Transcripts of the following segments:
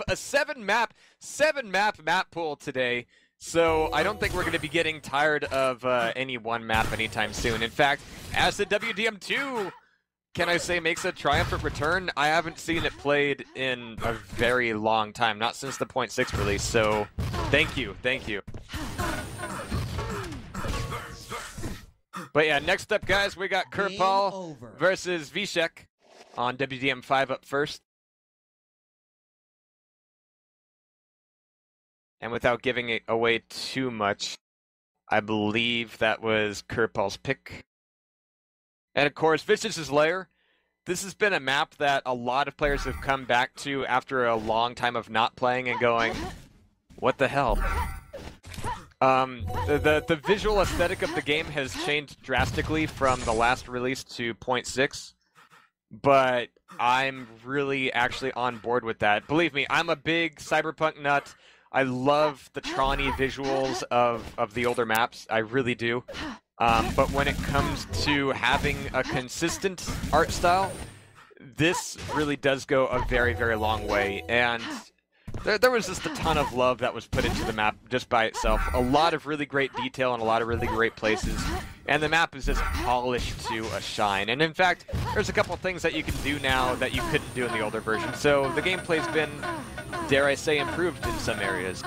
a seven map map pool today. So I don't think we're going to be getting tired of any one map anytime soon. In fact, as the WDM2, can I say, makes a triumphant return, I haven't seen it played in a very long time, not since the 0.6 release. So thank you. But yeah, next up, guys, we got Kerpal versus vicek on WDM5 up first. And without giving it away too much, I believe that was Kerpal's pick. And of course, vicek's Lair. This has been a map that a lot of players have come back to after a long time of not playing and going, what the hell? The visual aesthetic of the game has changed drastically from the last release to 0.6. But I'm really actually on board with that. Believe me, I'm a big cyberpunk nut. I love the Tron-y visuals of the older maps. I really do. But when it comes to having a consistent art style, this really does go a very, very long way. And there was just a ton of love that was put into the map just by itself. A lot of really great detail and a lot of really great places. And the map is just polished to a shine. And in fact, there's a couple of things that you can do now that you couldn't do in the older version. So the gameplay's been, dare I say, improved in some areas.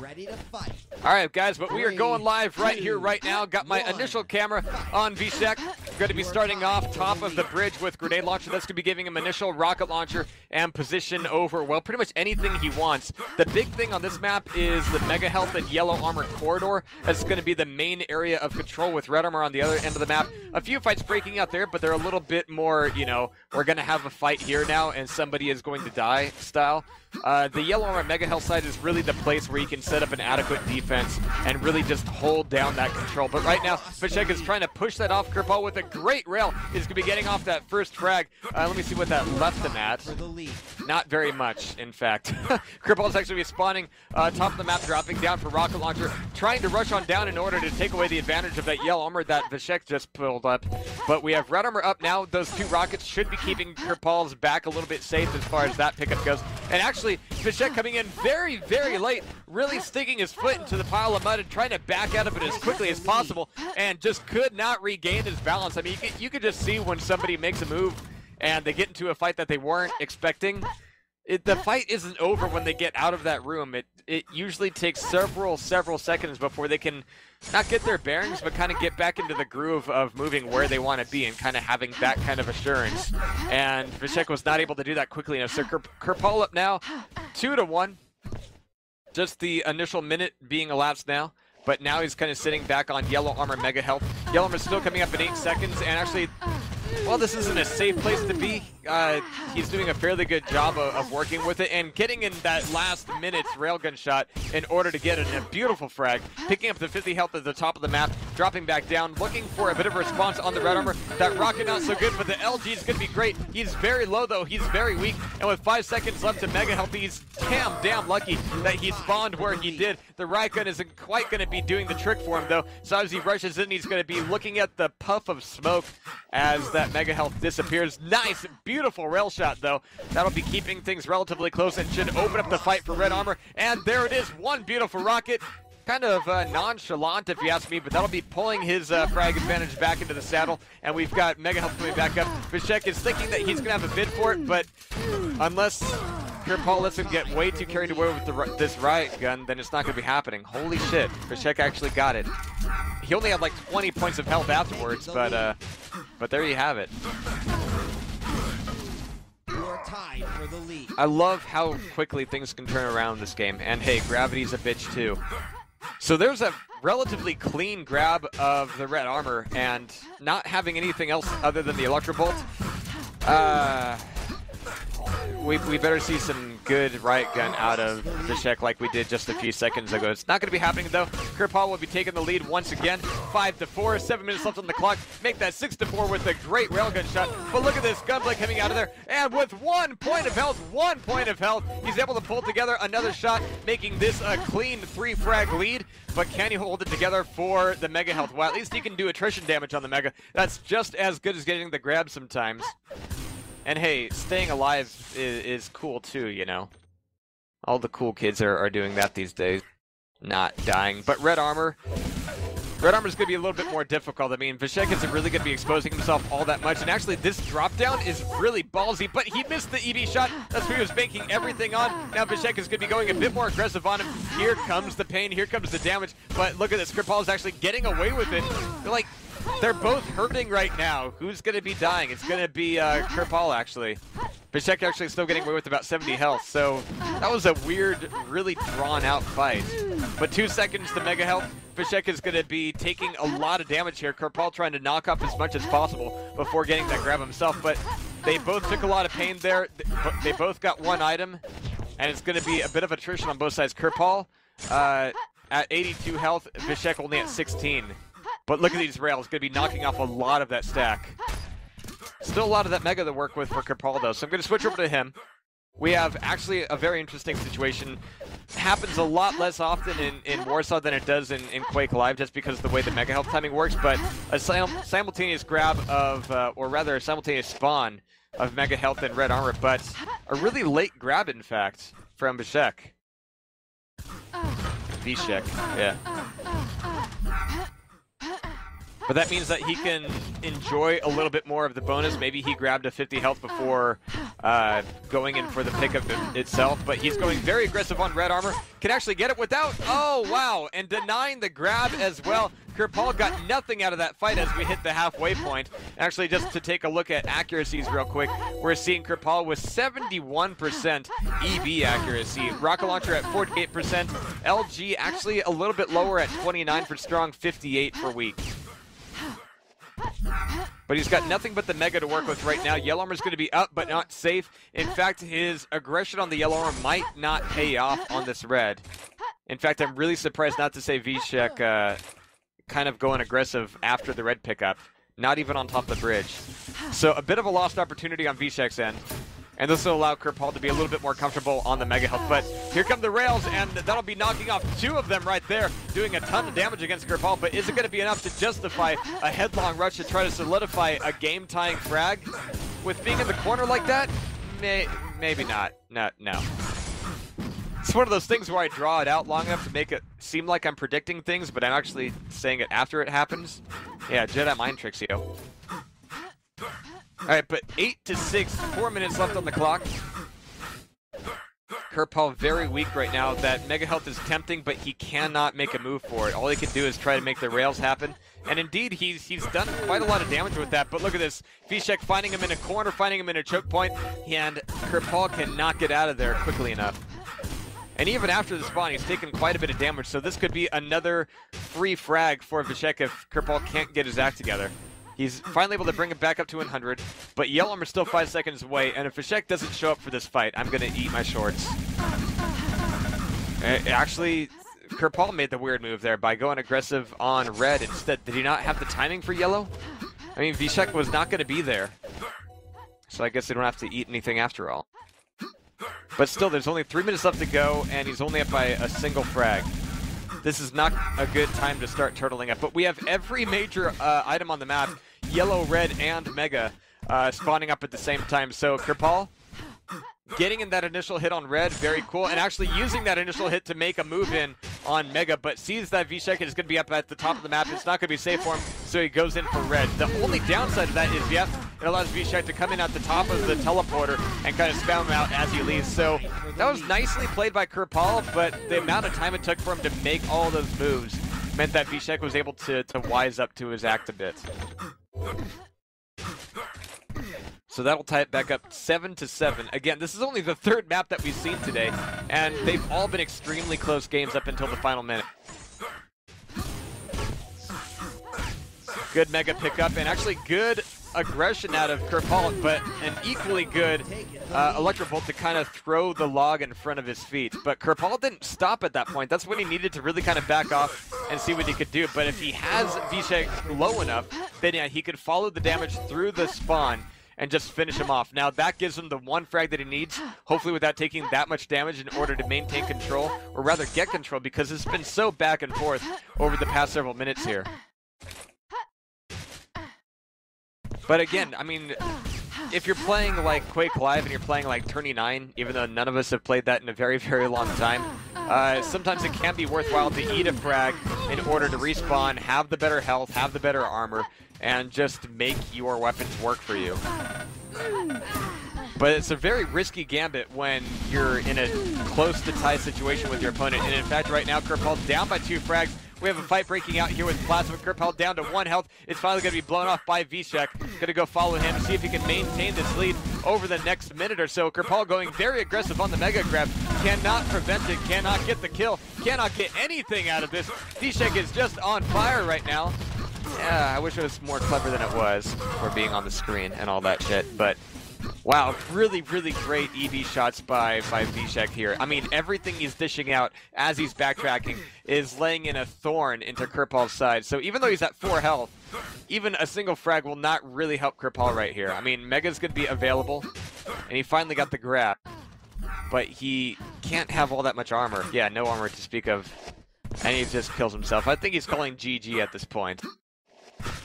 Ready to fight. Alright guys, but we are going live right here, right now. Got my initial camera on vicek. Going to be starting off top of the bridge with grenade launcher. That's going to be giving him initial rocket launcher and position over, well, pretty much anything he wants. The big thing on this map is the mega health and yellow armor corridor. That's going to be the main area of control with red armor on the other end of the map. A few fights breaking out there, but they're a little bit more, you know, we're going to have a fight here now and somebody is going to die style. The yellow armor mega health side is really the place where you can set up an adequate defense and really just hold down that control. But right now, vicek is trying to push that off. Kerpal with a great rail is going to be getting off that first frag. Let me see what that left him at. Not very much, in fact. Kerpal is actually spawning top of the map, dropping down for rocket launcher, trying to rush on down in order to take away the advantage of that yellow armor that vicek just pulled up. But we have red armor up now. Those two rockets should be keeping Kerpal's back a little bit safe as far as that pickup goes. And actually, vicek coming in very, very late, really sticking his foot into the pile of mud and trying to back out of it as quickly as possible, and just could not regain his balance. I mean, you could just see when somebody makes a move and they get into a fight that they weren't expecting. The fight isn't over when they get out of that room. It usually takes several seconds before they can not get their bearings, but kind of get back into the groove of moving where they want to be and kind of having that kind of assurance. And vicek was not able to do that quickly enough. So Kerpal up now, 2-1. Just the initial minute being elapsed now. But now he's kind of sitting back on yellow armor mega health. Yellow armor still coming up in 8 seconds, and actually, well, this isn't a safe place to be. He's doing a fairly good job of working with it and getting in that last minute's railgun shot in order to get a beautiful frag, picking up the 50 health at the top of the map, dropping back down, looking for a bit of a response on the red armor. That rocket not so good, but the LG is going to be great. He's very low though, he's very weak, and with 5 seconds left to mega health, he's damn lucky that he spawned where he did. The riot gun isn't quite going to be doing the trick for him though, so as he rushes in, he's going to be looking at the puff of smoke as that mega health disappears. Nice, beautiful rail shot though. That'll be keeping things relatively close and should open up the fight for red armor. And there it is, one beautiful rocket. Kind of nonchalant if you ask me, but that'll be pulling his frag advantage back into the saddle. And we've got mega health coming back up. vicek is thinking that he's going to have a bid for it, but unless Kerpal lets him get way too carried away with this riot gun, then it's not going to be happening. Holy shit, vicek actually got it. He only had like 20 points of health afterwards, but there you have it. Tied for the lead. I love how quickly things can turn around in this game, and hey, gravity's a bitch too. So there's a relatively clean grab of the red armor, and not having anything else other than the electro bolt. We better see some good riot gun out of vicek like we did just a few seconds ago. It's not going to be happening though. Kerpal will be taking the lead once again. 5-4, 7 minutes left on the clock. Make that 6-4 with a great railgun shot. But look at this gunblade coming out of there. And with 1 point of health, he's able to pull together another shot, making this a clean 3-frag lead. But can he hold it together for the mega health? Well, at least he can do attrition damage on the mega. That's just as good as getting the grab sometimes. And hey, staying alive is cool too, you know. All the cool kids are doing that these days. Not dying. But Red Armor's going to be a little bit more difficult. I mean, vicek isn't really going to be exposing himself all that much. And actually, this drop down is really ballsy, but he missed the EB shot. That's what he was banking everything on. Now vicek is going to be going a bit more aggressive on him. Here comes the pain. Here comes the damage. But look at this. Kerpal is actually getting away with it. They're both hurting right now. Who's going to be dying? It's going to be Kerpal, actually. vicek actually still getting away with about 70 health. So that was a weird, really drawn-out fight. But 2 seconds to mega health. vicek is going to be taking a lot of damage here. Kerpal trying to knock off as much as possible before getting that grab himself. But they both took a lot of pain there. They both got one item. And it's going to be a bit of attrition on both sides. Kerpal at 82 health. vicek only at 16. But look at these rails. Going to be knocking off a lot of that stack. Still a lot of that mega to work with for Kerpal, though. So I'm going to switch over to him. We have actually a very interesting situation. Happens a lot less often in Warsaw than it does in Quake Live, just because of the way the mega health timing works. But a simultaneous grab of, or rather a simultaneous spawn of mega health and red armor, but a really late grab, in fact, from vicek. Vicek, yeah. But that means that he can enjoy a little bit more of the bonus. Maybe he grabbed a 50 health before going in for the pickup itself. But he's going very aggressive on red armor. Can actually get it without. Oh, wow. And denying the grab as well. Kerpal got nothing out of that fight as we hit the halfway point. Actually, just to take a look at accuracies real quick, we're seeing Kerpal with 71% EB accuracy. Rocket Launcher at 48%. LG actually a little bit lower at 29 for strong, 58 for weak. But he's got nothing but the mega to work with right now. Yellow Armor's going to be up, but not safe. In fact, his aggression on the Yellow Armor might not pay off on this red. In fact, I'm really surprised not to say vicek kind of going aggressive after the red pickup. Not even on top of the bridge. So a bit of a lost opportunity on vicek's end. And this will allow Kerpal to be a little bit more comfortable on the mega health. But here come the rails, and that'll be knocking off 2 of them right there, doing a ton of damage against Kerpal. But is it going to be enough to justify a headlong rush to try to solidify a game-tying frag? With being in the corner like that? Maybe not. No. It's one of those things where I draw it out long enough to make it seem like I'm predicting things, but I'm actually saying it after it happens. Yeah, Jedi mind tricks you. Alright, but 8-6, 4 minutes left on the clock. Kerpal very weak right now. That mega health is tempting, but he cannot make a move for it. All he can do is try to make the rails happen. And indeed, he's done quite a lot of damage with that. But look at this. vicek finding him in a corner, finding him in a choke point, and Kerpal cannot get out of there quickly enough. And even after the spawn, he's taken quite a bit of damage, so this could be another free frag for vicek if Kerpal can't get his act together. He's finally able to bring it back up to 100, but Yellow Armor still 5 seconds away, and if vicek doesn't show up for this fight, I'm going to eat my shorts. Actually, Kerpal made the weird move there by going aggressive on red instead. Did he not have the timing for yellow? I mean, vicek was not going to be there, so I guess they don't have to eat anything after all. But still, there's only 3 minutes left to go, and he's only up by a single frag. This is not a good time to start turtling up, but we have every major item on the map, yellow, red, and mega, spawning up at the same time. So Kerpal getting in that initial hit on red, very cool, and actually using that initial hit to make a move in on mega, but sees that vicek is going to be up at the top of the map. It's not going to be safe for him, so he goes in for red. The only downside of that is, yes, it allows vicek to come in at the top of the teleporter and kind of spam him out as he leaves. So that was nicely played by Kerpal, but the amount of time it took for him to make all those moves meant that vicek was able to wise up to his act a bit. So that'll tie it back up 7-7. Again, this is only the 3rd map that we've seen today, and they've all been extremely close games up until the final minute. Good mega pickup, and actually good aggression out of Kerpal, but an equally good Electro Bolt to kind of throw the log in front of his feet. But Kerpal didn't stop at that point. That's when he needed to really kind of back off and see what he could do. But if he has vicek low enough, then yeah, he could follow the damage through the spawn and just finish him off. Now that gives him the 1 frag that he needs, hopefully without taking that much damage in order to maintain control, or rather get control, because it's been so back and forth over the past several minutes here. But again, I mean, if you're playing like Quake Live and you're playing like Tourney 9, even though none of us have played that in a very, very long time, sometimes it can be worthwhile to eat a frag in order to respawn, have the better health, have the better armor, and just make your weapons work for you. But it's a very risky gambit when you're in a close to tie situation with your opponent. And in fact, right now, kerpal's down by 2 frags. We have a fight breaking out here with Plasma. kerpal down to 1 health. It's finally going to be blown off by vicek. Going to go follow him, see if he can maintain this lead over the next minute or so. kerpal going very aggressive on the mega grab. Cannot prevent it, cannot get the kill, cannot get anything out of this. vicek is just on fire right now. Yeah, I wish it was more clever than it was for being on the screen and all that shit, but wow, really, really great EV shots by vicek here. I mean, everything he's dishing out as he's backtracking is laying in a thorn into kerpal's side. So even though he's at 4 health, even a single frag will not really help kerpal right here. I mean, Mega's going to be available, and he finally got the grab, but he can't have all that much armor. Yeah, no armor to speak of, and he just kills himself. I think he's calling GG at this point.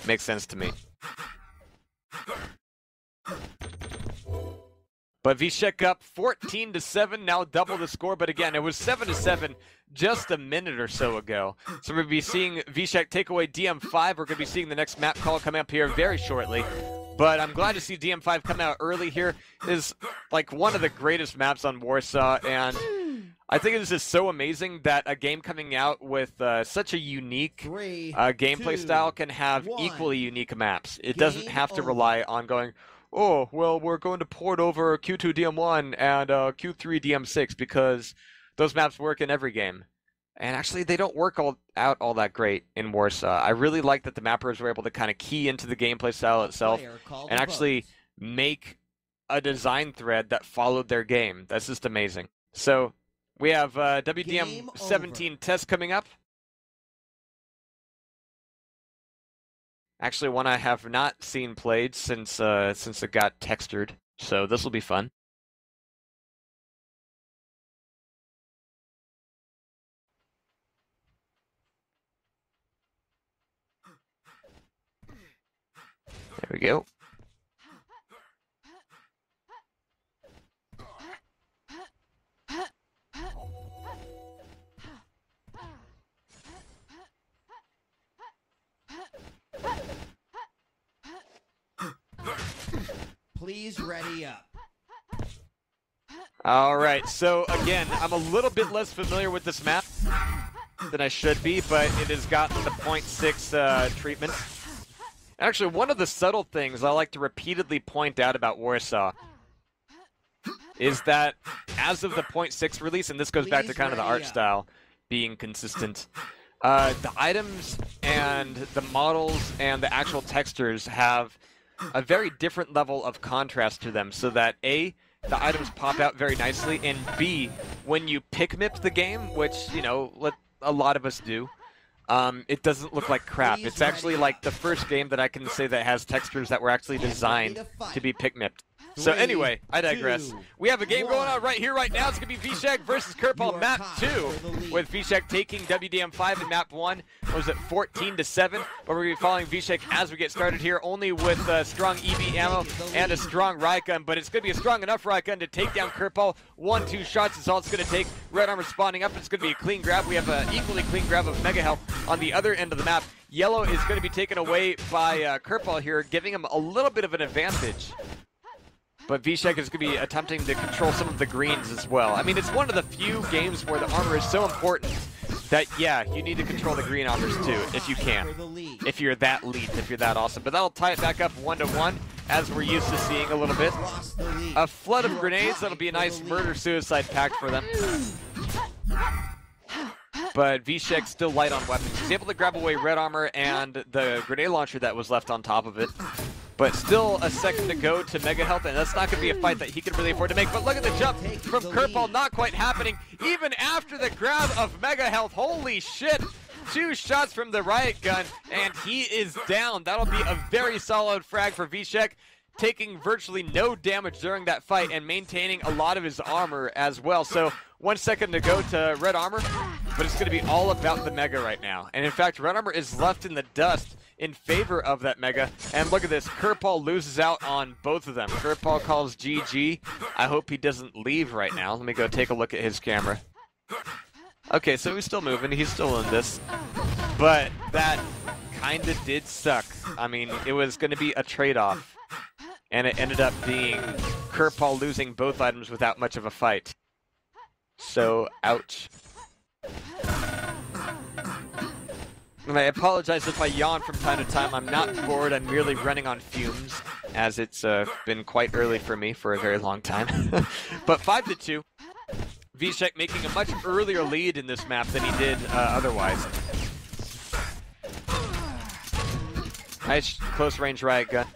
Makes sense to me. But vicek up 14-7, now double the score. But again, it was 7-7 just a minute or so ago. So we're going to be seeing vicek take away DM5. We're going to be seeing the next map call coming up here very shortly. But I'm glad to see DM5 come out early here. It is like one of the greatest maps on Warsaw, and I think this is so amazing that a game coming out with such a unique gameplay style can have equally unique maps. It doesn't have to rely on going, oh, well, we're going to port over Q2 DM1 and Q3 DM6 because those maps work in every game. And actually, they don't work out all that great in Warsaw. I really like that the mappers were able to kind of key into the gameplay style itself and actually make a design thread that followed their game. That's just amazing. So we have WDM 17 test coming up. Actually, one I have not seen played since it got textured, so this will be fun. There we go. Please ready up. All right, so again, I'm a little bit less familiar with this map than I should be, but it has gotten the 0.6 treatment. Actually, one of the subtle things I like to repeatedly point out about Warsaw is that as of the 0.6 release, and this goes back to kind of the art style being consistent, the items and the models and the actual textures have a very different level of contrast to them, so that A, the items pop out very nicely, and B, when you pick-mip the game, which, you know, a lot of us do, it doesn't look like crap. It's actually like the first game that I can say that has textures that were actually designed to be pick-mipped. So anyway, I digress. We have a game going on right here, right now. It's going to be vicek versus kerpal, map 2, with vicek taking WDM5 in map 1. What was it, 14-7? But we're going to be following vicek as we get started here, only with strong EV ammo and a strong riot gun. But it's going to be a strong enough riot gun to take down kerpal. 1-2 shots is all it's going to take. Red armor spawning up. It's going to be a clean grab. We have an equally clean grab of mega health on the other end of the map. Yellow is going to be taken away by kerpal here, giving him a little bit of an advantage. But vicek is going to be attempting to control some of the greens as well. I mean, it's one of the few games where the armor is so important that, yeah, you need to control the green armors too, if you can. If you're that elite, if you're that awesome. But that'll tie it back up 1-1, as we're used to seeing a little bit. A flood of grenades, that'll be a nice murder-suicide pact for them. But vicek's still light on weapons. He's able to grab away red armor and the grenade launcher that was left on top of it. But still a second to go to mega health, and that's not going to be a fight that he can really afford to make. But look at the jump from kerpal, not quite happening, even after the grab of mega health. Holy shit! 2 shots from the riot gun, and he is down. That'll be a very solid frag for vicek, taking virtually no damage during that fight and maintaining a lot of his armor as well. So 1 second to go to red armor, but it's going to be all about the mega right now. And in fact, red armor is left in the dust in favor of that Mega. And look at this, Kerpal loses out on both of them. Kerpal calls GG. I hope he doesn't leave right now. Let me go take a look at his camera. Okay, so he's still moving. He's still in this. But that kind of did suck. I mean, it was going to be a trade-off. And it ended up being Kerpal losing both items without much of a fight. So, ouch. And I apologize if I yawn from time to time. I'm not bored. I'm merely running on fumes, as it's been quite early for me for a very long time. But 5-2. vicek making a much earlier lead in this map than he did otherwise. Nice close-range riot gun.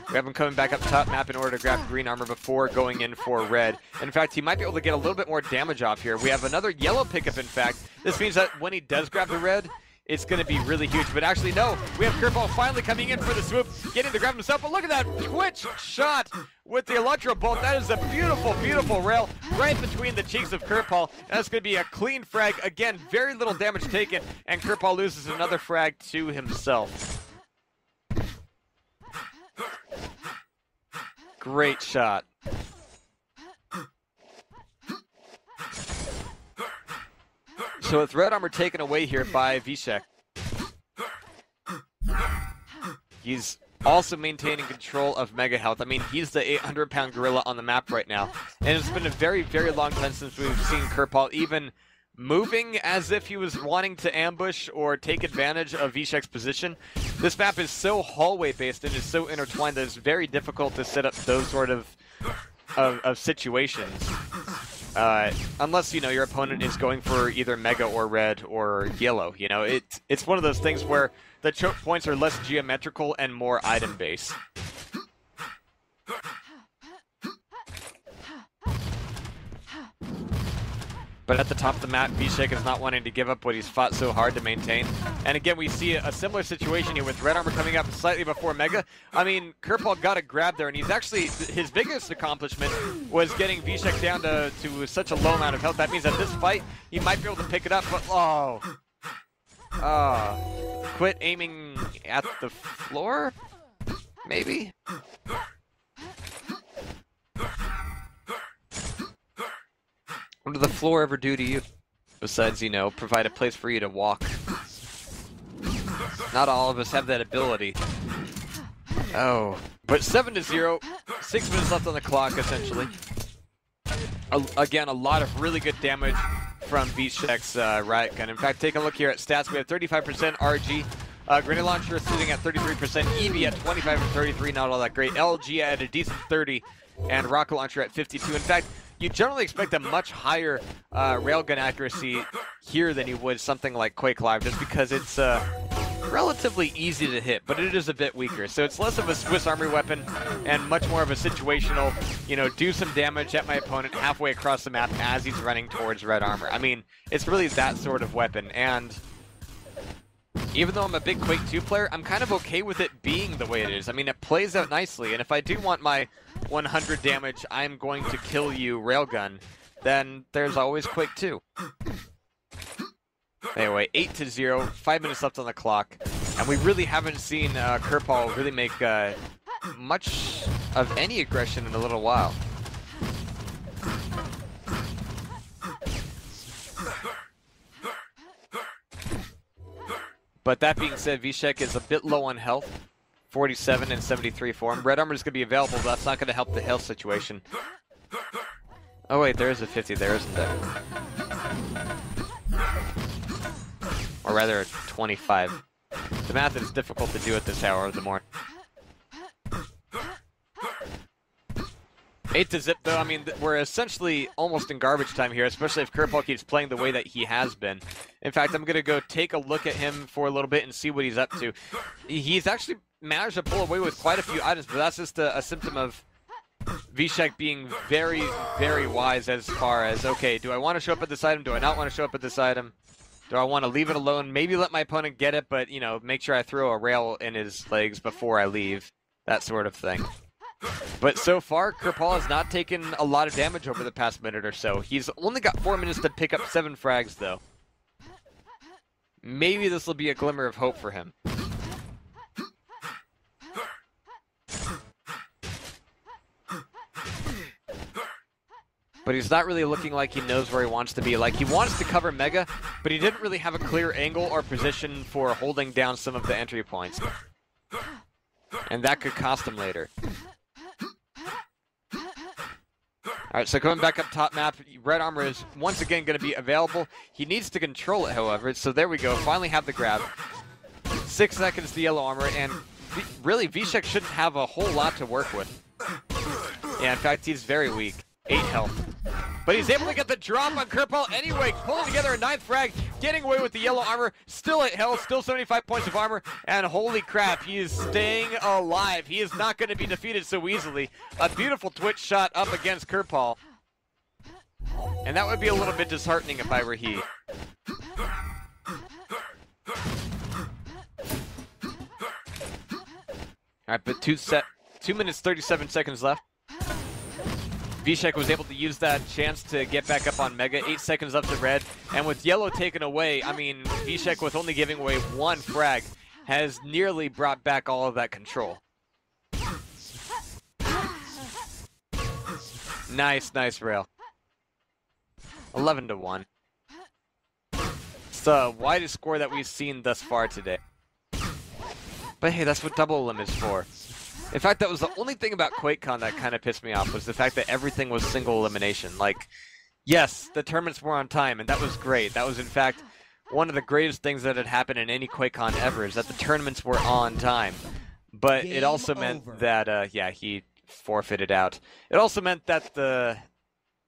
We have him coming back up top map in order to grab green armor before going in for red. In fact, he might be able to get a little bit more damage off here. We have another yellow pickup, in fact. This means that when he does grab the red, it's going to be really huge. But actually, no. We have Kerpal finally coming in for the swoop, getting the grab himself. But look at that twitch shot with the Electro Bolt. That is a beautiful, beautiful rail right between the cheeks of Kerpal. That's going to be a clean frag. Again, very little damage taken, and Kerpal loses another frag to himself. Great shot. So with red armor taken away here by vicek, he's also maintaining control of Mega Health. I mean, he's the 800-pound gorilla on the map right now. And it's been a very, very long time since we've seen Kerpal even moving as if he was wanting to ambush or take advantage of vicek's position. This map is so hallway-based and is so intertwined that it's very difficult to set up those sort of situations. Unless, you know, your opponent is going for either Mega or red or yellow. You know, it's one of those things where the choke points are less geometrical and more item-based. But at the top of the map, vicek is not wanting to give up what he's fought so hard to maintain. And again, we see a similar situation here with red armor coming up slightly before Mega. I mean, Kerpal got a grab there, and he's actually, his biggest accomplishment was getting vicek down to such a low amount of health. That means that this fight, he might be able to pick it up, but quit aiming at the floor? Maybe? What did the floor ever do to you? Besides, you know, provide a place for you to walk. Not all of us have that ability. Oh. But 7-0, 6 minutes left on the clock, essentially. Again, a lot of really good damage from vicek's riot gun. In fact, take a look here at stats. We have 35% RG. Grenade launcher sitting at 33%. EV at 25 and 33, not all that great. LG at a decent 30. And rocket launcher at 52. In fact, you generally expect a much higher railgun accuracy here than you would something like Quake Live, just because it's relatively easy to hit, but it is a bit weaker. So it's less of a Swiss Army weapon and much more of a situational, you know, do some damage at my opponent halfway across the map as he's running towards red armor. I mean, it's really that sort of weapon, and even though I'm a big Quake 2 player, I'm kind of okay with it being the way it is. I mean, it plays out nicely, and if I do want my 100 damage, I'm going to kill you railgun, then there's always Quake 2. Anyway, 8-0, 5 minutes left on the clock, and we really haven't seen Kerpal really make much of any aggression in a little while. But that being said, vicek is a bit low on health. 47 and 73 for him. Red armor is going to be available, but that's not going to help the health situation. Oh wait, there is a 50 there, isn't there? Or rather, a 25. The math is difficult to do at this hour of the morning. 8-0 though, I mean, we're essentially almost in garbage time here, especially if Kerpal keeps playing the way that he has been. In fact, I'm going to go take a look at him for a little bit and see what he's up to. He's actually managed to pull away with quite a few items, but that's just a symptom of vicek being very, very wise as far as, okay, do I want to show up at this item? Do I not want to show up at this item? Do I want to leave it alone? Maybe let my opponent get it, but, you know, make sure I throw a rail in his legs before I leave. That sort of thing. But so far, Kerpal has not taken a lot of damage over the past minute or so. He's only got 4 minutes to pick up 7 frags, though. Maybe this will be a glimmer of hope for him. but he's not really looking like he knows where he wants to be. Like, he wants to cover Mega, but he didn't really have a clear angle or position for holding down some of the entry points. And that could cost him later. Alright, so coming back up top map, red armor is once again going to be available. He needs to control it, however, so there we go. Finally have the grab. 6 seconds to yellow armor, and really, vicek shouldn't have a whole lot to work with. Yeah, in fact, he's very weak. 8 health. But he's able to get the drop on kerpal anyway, pulling together a 9th frag, getting away with the yellow armor, still 8 health, still 75 points of armor, and holy crap, he is staying alive. He is not going to be defeated so easily. A beautiful twitch shot up against kerpal. And that would be a little bit disheartening if I were he. Alright, but 2 minutes 37 seconds left. vicek was able to use that chance to get back up on Mega. 8 seconds left to red. And with yellow taken away, I mean, vicek with only giving away 1 frag has nearly brought back all of that control. Nice rail. 11-1. It's the widest score that we've seen thus far today. But hey, that's what double elim is for. In fact, that was the only thing about QuakeCon that kind of pissed me off, was the fact that everything was single elimination. Like, yes, the tournaments were on time, and that was great. That was, in fact, one of the greatest things that had happened in any QuakeCon ever, is that the tournaments were on time. But it also meant that, yeah, he forfeited out. It also meant that the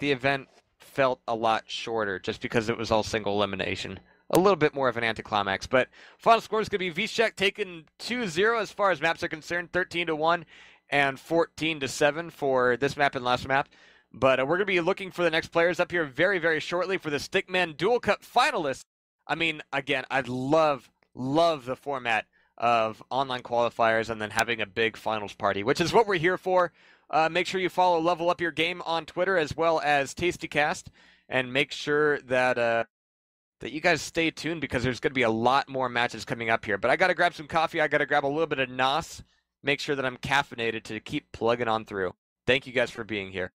event felt a lot shorter, just because it was all single elimination. A little bit more of an anticlimax, but final score is going to be vicek taking 2-0 as far as maps are concerned, 13-1 and 14-7 for this map and last map. But we're going to be looking for the next players up here very, very shortly for the Stickmen Duel Cup finalists. I mean, again, I love the format of online qualifiers and then having a big finals party, which is what we're here for. Make sure you follow Level Up Your Game on Twitter as well as TastyCast, and make sure that you guys stay tuned, because there's going to be a lot more matches coming up here. But I got to grab some coffee. I got to grab a little bit of NOS. Make sure that I'm caffeinated to keep plugging on through. Thank you guys for being here.